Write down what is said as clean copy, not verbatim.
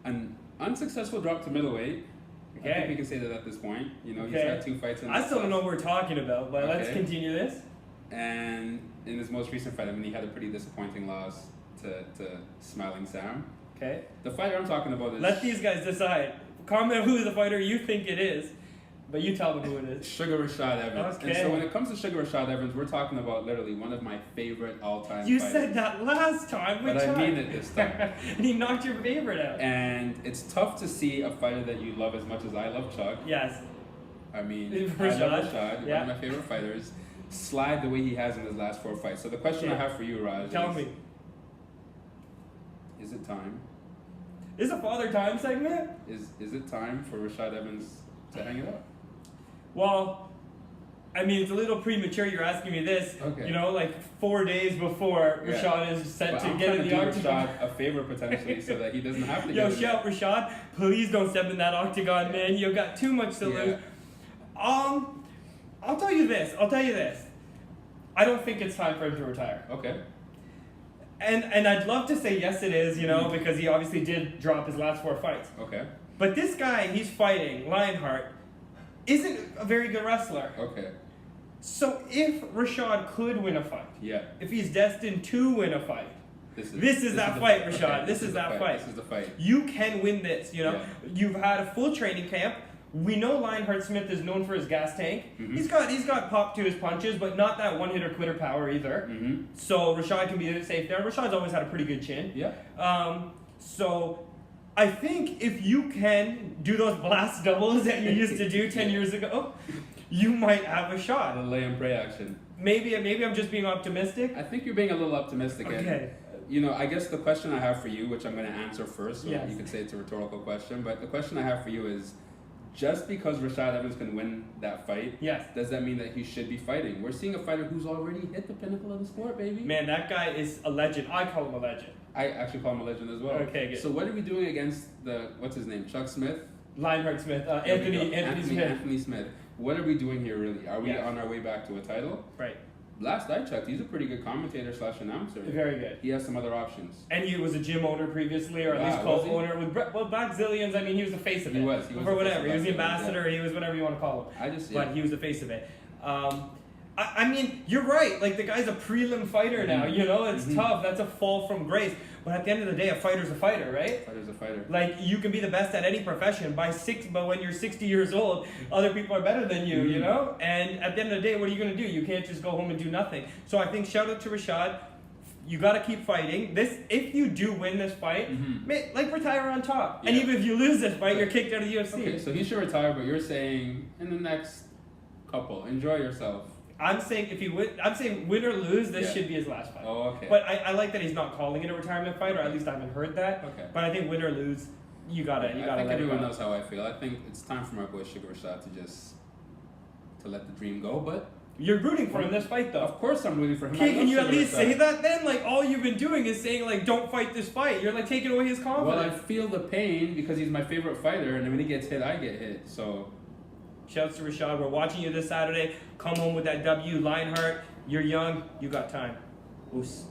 an unsuccessful drop to middleweight. Okay. I think we can say that at this point. You know, he's had 2 fights in I still don't know what we're talking about, but let's Okay. continue this. And in his most recent fight, I mean, he had a pretty disappointing loss to Smiling Sam. Okay. The fighter I'm talking about is... Let these guys decide. Comment who the fighter you think it is, but you tell them who it is. Sugar Rashad Evans. Okay. And so when it comes to Sugar Rashad Evans, we're talking about literally one of my favorite all-time You fighters. said that last time. But I mean it this time. And he knocked your favorite out. And it's tough to see a fighter that you love as much as I love Chuck. Yes. I mean, Rashad. I love Rashad, Yeah. one of my favorite fighters, slide the way he has in his last 4 fights. So the question I have for you, Raj, Tell me. Is it time? Is a father time segment? Is it time for Rashad Evans to hang it up? Well, I mean, it's a little premature. You're asking me this. Okay. You know, like 4 days before Rashad is set But to I'm get trying in to the do octagon. Rashad a favor potentially so that he doesn't have to Yo, get in shout Rashad, please don't step in that octagon, man. You got too much to lose. I'll tell you this. I don't think it's time for him to retire. Okay. And I'd love to say yes it is, you know, because he obviously did drop his last 4 fights. Okay. But this guy he's fighting, Lionheart, isn't a very good wrestler. Okay. So if Rashad could win a fight, Yeah. if he's destined to win a fight, this is that the fight, Okay. Rashad. This is the that fight. This is the fight. You can win this, you know. Yeah. You've had a full training camp. We know Lionheart Smith is known for his gas tank. Mm-hmm. He's got pop to his punches, but not that one-hitter quitter power either. Mm-hmm. So Rashad can be safe there. Rashad's always had a pretty good chin. Yeah. So I think if you can do those blast doubles that you used to do 10 years ago, you might have a shot. The lay and pray action. Maybe I'm just being optimistic. I think you're being a little optimistic. Okay. And, you know, I guess the question I have for you, which I'm going to answer first, so Yes. you could say it's a rhetorical question, but the question I have for you is, just because Rashad Evans can win that fight, Yes. does that mean that he should be fighting? We're seeing a fighter who's already hit the pinnacle of the sport, baby. Man, that guy is a legend. I call him a legend. I actually call him a legend as well. Okay, good. So what are we doing against what's his name, Chuck Smith? Lionheart Smith, There we go. Anthony Smith. Anthony Smith. What are we doing here, really? Are we Yes. on our way back to a title? Right. Last I checked, he's a pretty good commentator / announcer. Very good. He has some other options. And he was a gym owner previously, or at least was he? co-owner with Black Zillions. I mean, he was the face of it. He was For the face whatever. of He was the Black Zillions, ambassador. He was whatever you want to call him. But he was the face of it. I mean, you're right. Like, the guy's a prelim fighter now. You know, it's tough. That's a fall from grace. But at the end of the day, a fighter's a fighter, right? Fighter's a fighter. Like, you can be the best at any profession but when you're 60 years old, other people are better than you, you know? And at the end of the day, what are you going to do? You can't just go home and do nothing. So I think shout out to Rashad. You got to keep fighting. If you do win this fight, retire on top. Yeah. And even if you lose this fight, you're kicked out of the UFC. Okay, so he should retire, but you're saying in the next couple, enjoy yourself. I'm saying win or lose, this Yeah. should be his last fight. Oh, okay. But I like that he's not calling it a retirement fight, or at least I haven't heard that. Okay. But I think win or lose, you gotta I think let it everyone go. knows how I feel. I think it's time for my boy Sugar Rashad to let the dream go, but You're rooting for him this fight, though. of course I'm rooting for him. I Okay, love can you at Sugar least Rashad. say that then? Like, all you've been doing is saying, like, don't fight this fight. You're, like, taking away his Well, I confidence. feel the pain because he's my favorite fighter, and when he gets hit, I get hit. So, Shouts to Rashad. We're watching you this Saturday. Come home with that W. Lionheart, you're young. You got time. Oos.